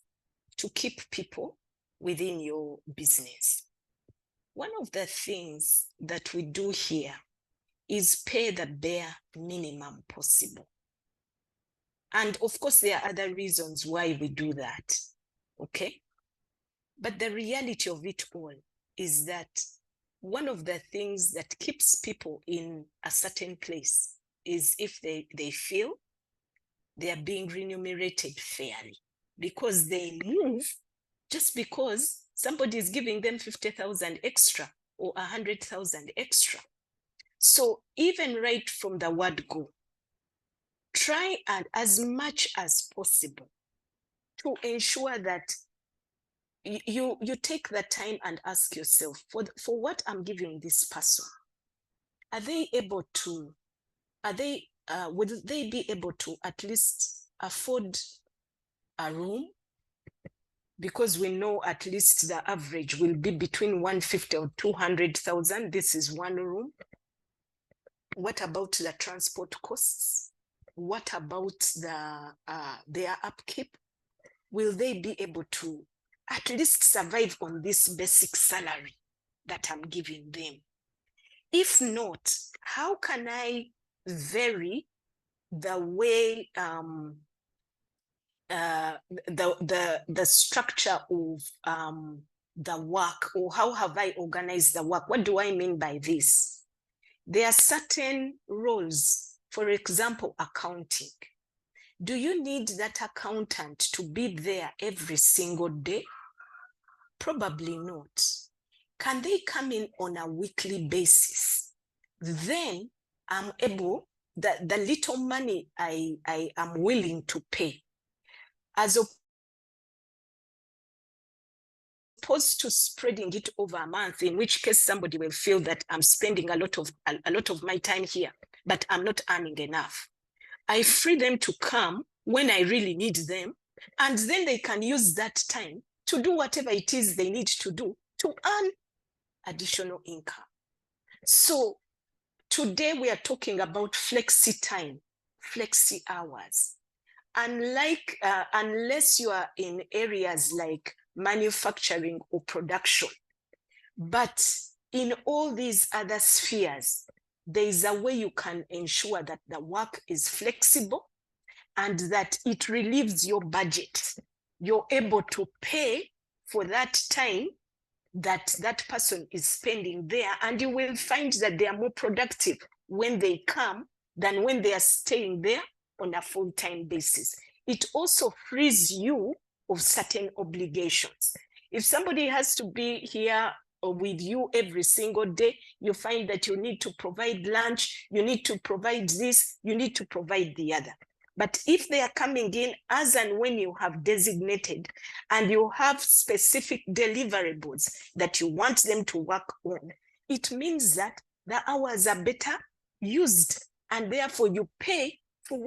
to keep people within your business. One of the things that we do here is pay the bare minimum possible. And of course, there are other reasons why we do that, okay? But the reality of it all is that one of the things that keeps people in a certain place is if they feel they are being remunerated fairly, because they move just because somebody is giving them 50,000 extra or 100,000 extra. So even right from the word go, try and as much as possible to ensure that you take the time and ask yourself, for what I'm giving this person, are they able to, would they be able to at least afford a room? Because we know at least the average will be between 150 or 200,000. This is one room. What about the transport costs? What about their upkeep? Will they be able to at least survive on this basic salary that I'm giving them? If not, how can I vary the way the structure of the work, or how have I organized the work? What do I mean by this? There are certain roles, for example, accounting. Do you need that accountant to be there every single day? Probably not. Can they come in on a weekly basis? Then I'm able, the little money I am willing to pay, as opposed to spreading it over a month, in which case somebody will feel that I'm spending a lot of my time here, but I'm not earning enough. I free them to come when I really need them, and then they can use that time to do whatever it is they need to do to earn additional income. So today we are talking about flexi time, flexi hours. Unlike, unless you are in areas like manufacturing or production, but in all these other spheres, there is a way you can ensure that the work is flexible and that it relieves your budget. You're able to pay for that time that that person is spending there, and you will find that they are more productive when they come than when they are staying there on a full-time basis. It also frees you of certain obligations. If somebody has to be here with you every single day, you find that you need to provide lunch, you need to provide this, you need to provide the other. But if they are coming in as and when you have designated and you have specific deliverables that you want them to work on, it means that the hours are better used, and therefore you pay for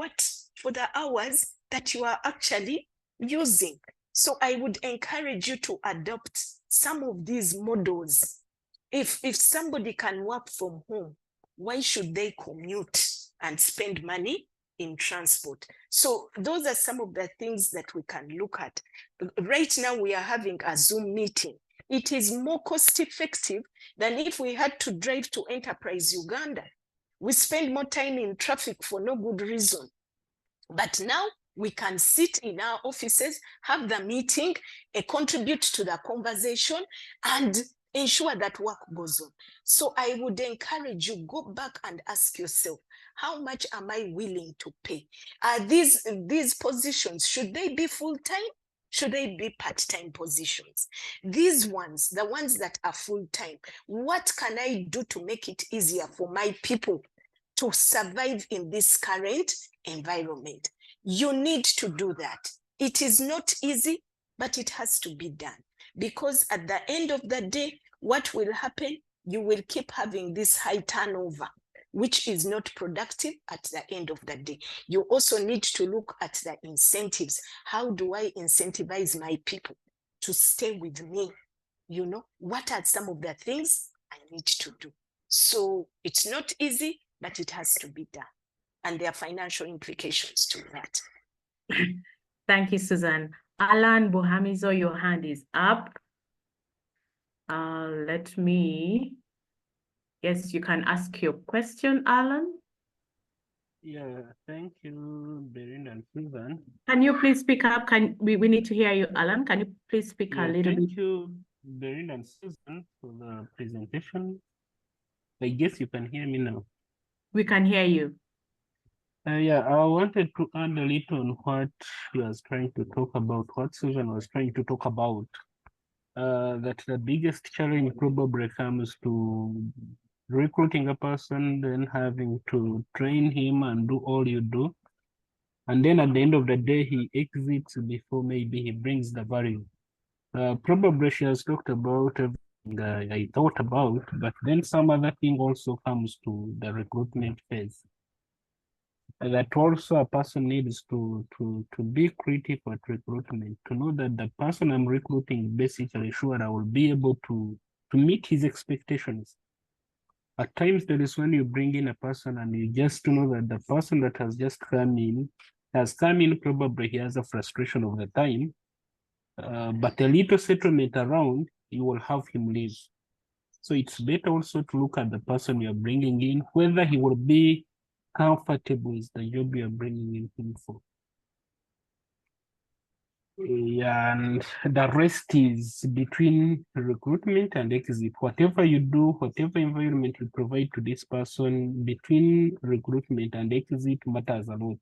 the hours that you are actually using. So I would encourage you to adopt some of these models. If somebody can work from home, why should they commute and spend money in transport. So those are some of the things that we can look at. Right now, we are having a Zoom meeting. It is more cost effective than if we had to drive to Enterprise Uganda. We spend more time in traffic for no good reason. But now we can sit in our offices, have the meeting, contribute to the conversation, and ensure that work goes on. So I would encourage you, go back and ask yourself, how much am I willing to pay? Are these positions, should they be full-time? Should they be part-time positions? These ones, the ones that are full-time, what can I do to make it easier for my people to survive in this current environment? You need to do that. It is not easy, but it has to be done. Because at the end of the day, what will happen? You will keep having this high turnover, which is not productive at the end of the day. You also need to look at the incentives. How do I incentivize my people to stay with me? You know, what are some of the things I need to do? So it's not easy, but it has to be done. And there are financial implications to that. Thank you, Susan. Alan Buhamizo, your hand is up. Yes, you can ask your question, Alan. Yeah, thank you, Belinda and Susan. Can you please speak up? We need to hear you, Alan. Can you please speak a little bit? Thank you, Belinda and Susan, for the presentation. I guess you can hear me now. We can hear you. Yeah, I wanted to add a little on what he was trying to talk about, what Susan was trying to talk about. That the biggest challenge probably comes to recruiting a person, then having to train him and do all you do. And then at the end of the day, he exits before maybe he brings the value. Probably she has talked about everything I thought about, but then some other thing also comes to the recruitment phase. That also a person needs to be critical at recruitment, to know that the person I'm recruiting basically sure I will be able to meet his expectations. At times there is when you bring in a person and you just know that the person that has just come in probably he has a frustration of the time, but a little settlement around, you will have him leave. So it's better also to look at the person you're bringing in, whether he will be comfortable with the job you're bringing in him for. Yeah, and the rest is between recruitment and exit. Whatever you do, whatever environment you provide to this person, between recruitment and exit matters a lot.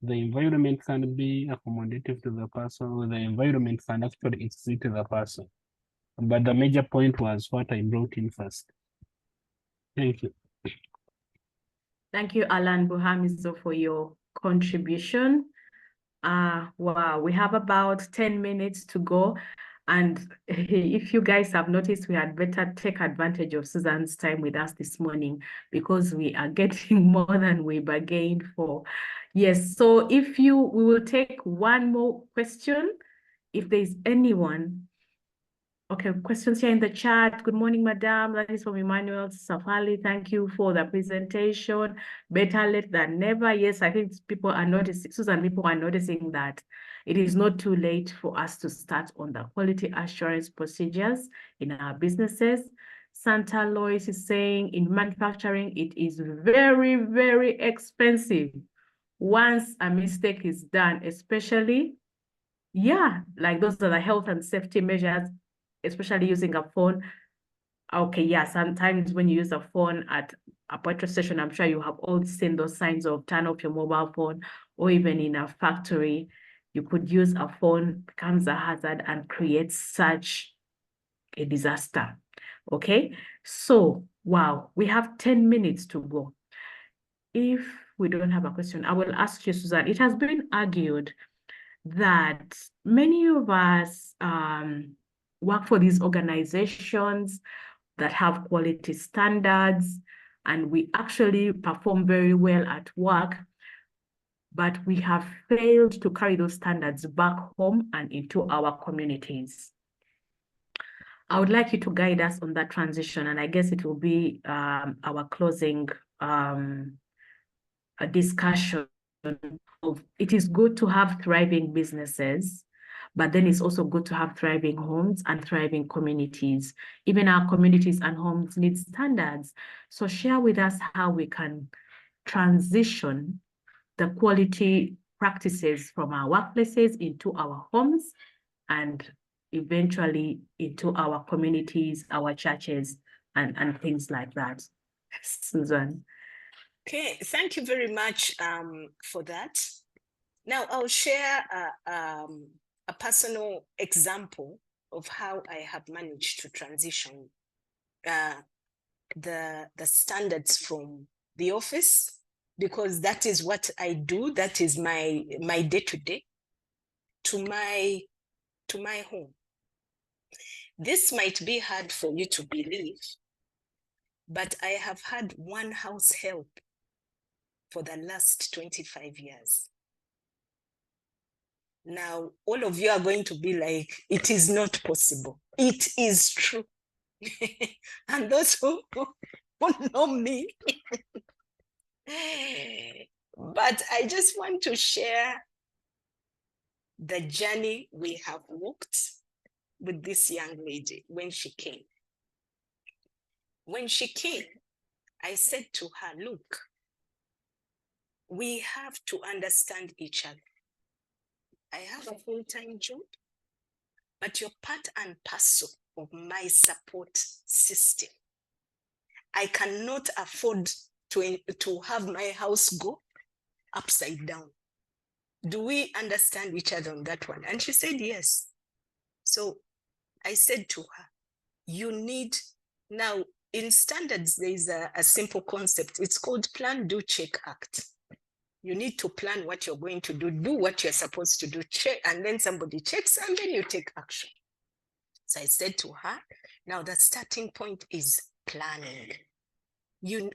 The environment can be accommodative to the person, or the environment can actually exit the person. But the major point was what I brought in first. Thank you. Thank you, Alan Buhamizo, for your contribution. Wow, we have about 10 minutes to go. And if you guys have noticed, we had better take advantage of Susan's time with us this morning because we are getting more than we bargained for. Yes, so we will take one more question. If there's anyone. Okay, questions here in the chat. Good morning, madam. That is from Emmanuel Safali. Thank you for the presentation. Better late than never. Yes, I think people are noticing, Susan, people are noticing that it is not too late for us to start on the quality assurance procedures in our businesses. Santa Lois is saying in manufacturing, it is very, very expensive once a mistake is done, especially, yeah, like those are the health and safety measures, especially using a phone. Okay, yeah, sometimes when you use a phone at a petrol station, I'm sure you have all seen those signs of turn off your mobile phone, or even in a factory, you could use a phone, becomes a hazard and creates such a disaster. Okay, so wow, we have 10 minutes to go. If we don't have a question, I will ask you, Susan. It has been argued that many of us work for these organizations that have quality standards, and we actually perform very well at work, but we have failed to carry those standards back home and into our communities. I would like you to guide us on that transition, and I guess it will be our closing discussion. of it is good to have thriving businesses, but then it's also good to have thriving homes and thriving communities. Even our communities and homes need standards. So share with us how we can transition the quality practices from our workplaces into our homes and eventually into our communities, our churches, and things like that. Susan. Okay, thank you very much for that. Now I'll share a personal example of how I have managed to transition the standards from the office, because that is what I do, that is my day-to-day, to my home. This might be hard for you to believe, but I have had one house help for the last 25 years. Now, all of you are going to be like, it is not possible. It is true. And those who know me, but I just want to share the journey we have walked with this young lady when she came. When she came, I said to her, look, we have to understand each other. I have a full-time job, but you're part and parcel of my support system. I cannot afford to have my house go upside down. Do we understand each other on that one? And she said, yes. So I said to her, you need, now in standards, there is a simple concept. It's called plan, do, check, act. You need to plan what you're going to do what you're supposed to do, check, and then somebody checks, and then you take action. So I said to her, now the starting point is planning.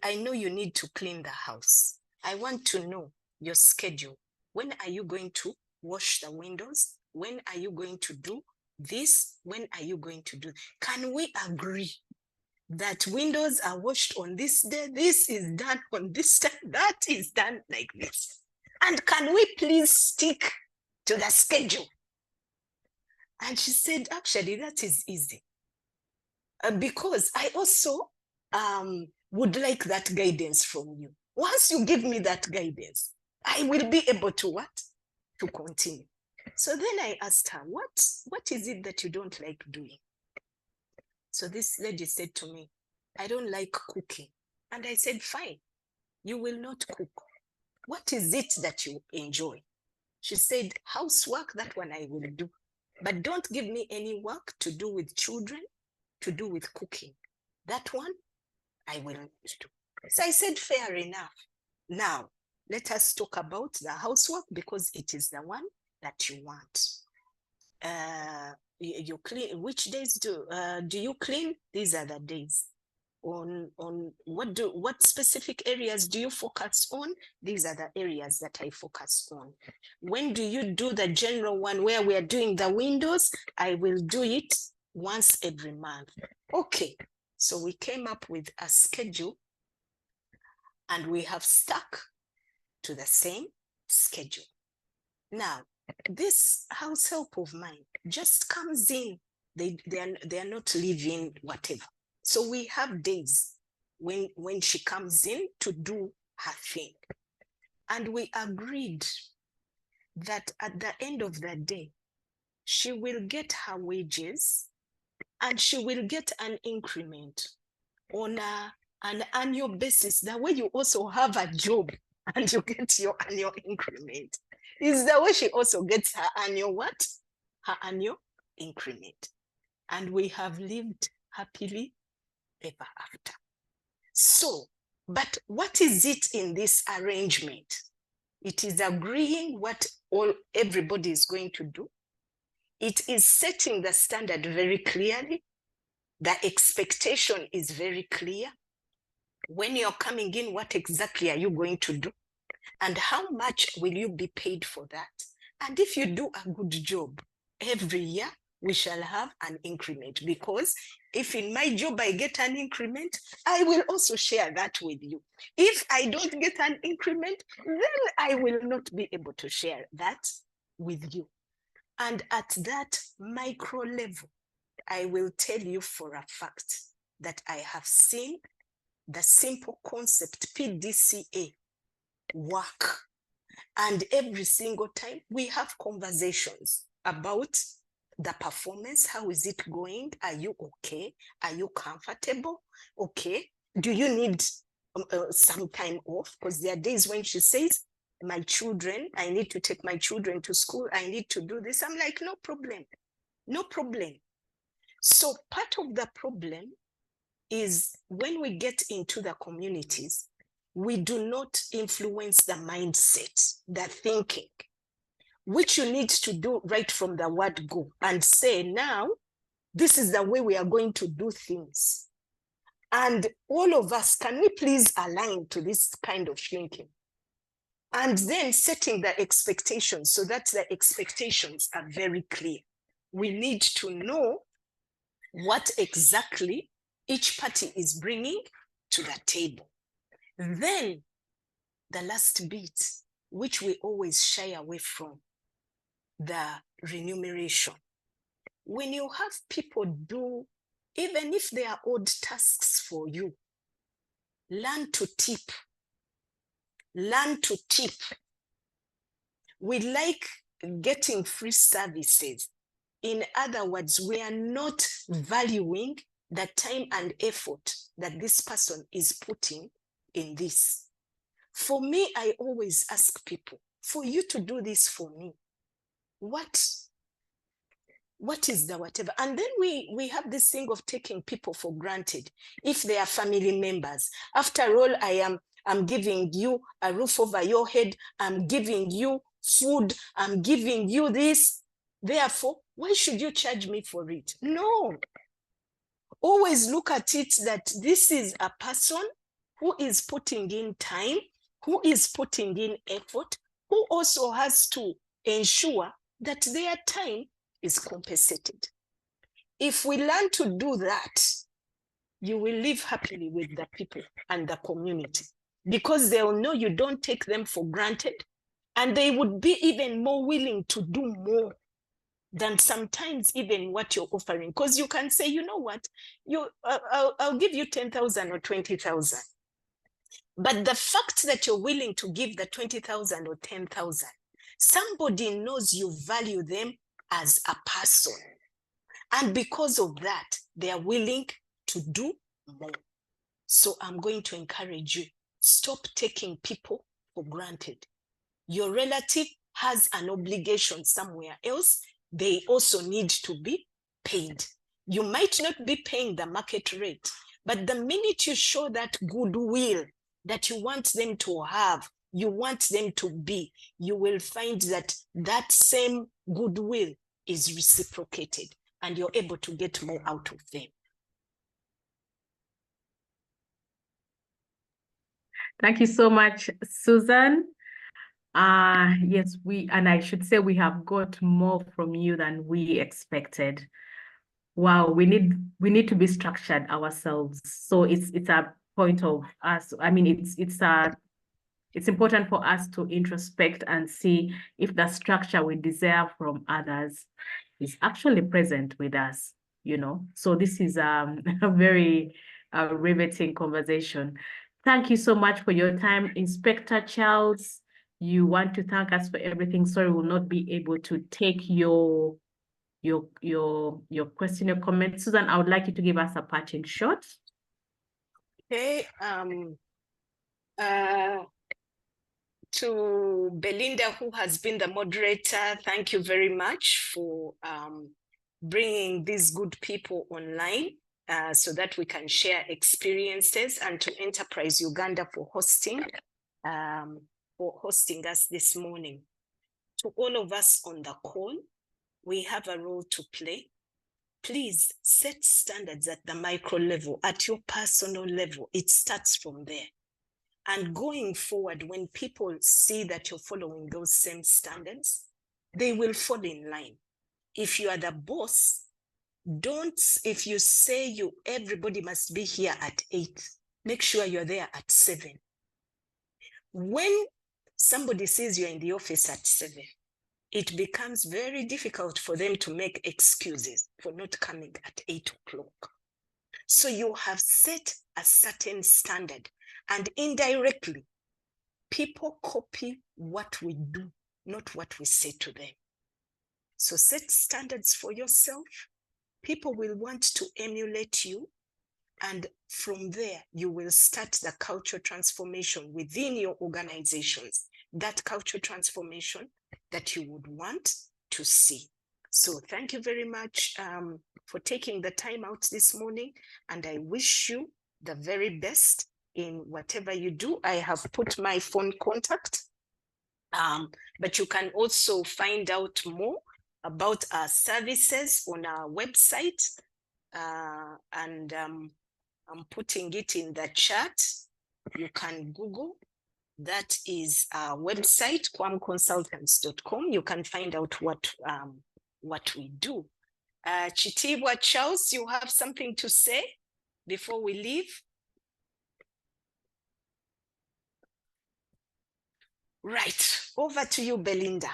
I know you need to clean the house. I want to know your schedule. When are you going to wash the windows? When are you going to do this? When are you going to do? Can we agree that windows are washed on this day, this is done on this time, that is done like this? And can we please stick to the schedule? And she said, actually, that is easy. Because I also would like that guidance from you. Once you give me that guidance, I will be able to what? To continue. So then I asked her, what is it that you don't like doing? So this lady said to me, I don't like cooking. And I said, fine, you will not cook. What is it that you enjoy? She said, housework, that one I will do. But don't give me any work to do with children, to do with cooking. That one, I will not do. So I said, fair enough. Now, let us talk about the housework, because it is the one that you want. You clean. Which days do you clean? These are the days. On what specific areas do you focus on? These are the areas that I focus on. When do you do the general one where we are doing the windows? I will do it once every month. Okay, so we came up with a schedule and we have stuck to the same schedule. Now, this house help of mine just comes in. They are not leaving whatever. So we have days when she comes in to do her thing. And we agreed that at the end of the day, she will get her wages and she will get an increment on an annual basis. The way you also have a job and you get your annual increment is the way she also gets her annual what? Her annual increment. And we have lived happily ever after. So, but what is it in this arrangement? It is agreeing what everybody is going to do. It is setting the standard very clearly. The expectation is very clear. When you're coming in, what exactly are you going to do? And how much will you be paid for that? And if you do a good job, every year we shall have an increment, because if in my job I get an increment, I will also share that with you. If I don't get an increment, then I will not be able to share that with you. And at that micro level, I will tell you for a fact that I have seen the simple concept PDCA work. And every single time we have conversations about the performance. How is it going? Are you okay? Are you comfortable? Okay. Do you need some time off? Because there are days when she says, my children, I need to take my children to school. I need to do this. I'm like, no problem. No problem. So part of the problem is when we get into the communities, we do not influence the mindset, the thinking, which you need to do right from the word go and say, now, this is the way we are going to do things. And all of us, can we please align to this kind of thinking? And then setting the expectations so that the expectations are very clear. We need to know what exactly each party is bringing to the table. Then the last bit, which we always shy away from, the remuneration. When you have people do, even if they are odd tasks for you, learn to tip. Learn to tip. We like getting free services. In other words, we are not valuing the time and effort that this person is putting in this. For me, I always ask people, for you to do this for me, what is the whatever? And then we have this thing of taking people for granted. If they are family members, after all, I'm giving you a roof over your head, I'm giving you food, I'm giving you this. Therefore, why should you charge me for it? No. Always look at it that this is a person who is putting in time, who is putting in effort, who also has to ensure that their time is compensated. If we learn to do that, you will live happily with the people and the community, because they will know you don't take them for granted, and they would be even more willing to do more than sometimes even what you're offering. Because you can say, you know what, I'll give you 10,000 or 20,000. But the fact that you're willing to give the 20,000 or 10,000, somebody knows you value them as a person. And because of that, they are willing to do more. So I'm going to encourage you, stop taking people for granted. Your relative has an obligation somewhere else. They also need to be paid. You might not be paying the market rate, but the minute you show that goodwill that you want them to have, you want them to be, you will find that that same goodwill is reciprocated and you're able to get more out of them. Thank you so much, Susan. Yes, and I should say we have got more from you than we expected. Wow, we need to be structured ourselves. So it's a point of us. I mean, it's important for us to introspect and see if the structure we desire from others is actually present with us, you know. So this is a very riveting conversation. Thank you so much for your time. Inspector Charles, you want to thank us for everything. Sorry, we'll not be able to take your question or comment. Susan, I would like you to give us a parting shot. Okay. To Belinda, who has been the moderator, thank you very much for bringing these good people online so that we can share experiences, and to Enterprise Uganda for hosting us this morning. To all of us on the call, we have a role to play. Please set standards at the micro level, at your personal level. It starts from there. And going forward, when people see that you're following those same standards, they will fall in line. If you are the boss, if you say everybody must be here at 8, make sure you're there at 7. When somebody says you're in the office at 7, it becomes very difficult for them to make excuses for not coming at 8 o'clock. So you have set a certain standard, and indirectly, people copy what we do, not what we say to them. So set standards for yourself. People will want to emulate you. And from there, you will start the cultural transformation within your organizations, that cultural transformation that you would want to see. So thank you very much for taking the time out this morning. And I wish you the very best in whatever you do. I have put my phone contact, but you can also find out more about our services on our website. And I'm putting it in the chat. You can Google. That is our website, quamconsultants.com. You can find out what we do. Chitibwa Charles, you have something to say before we leave? Right, over to you, Belinda.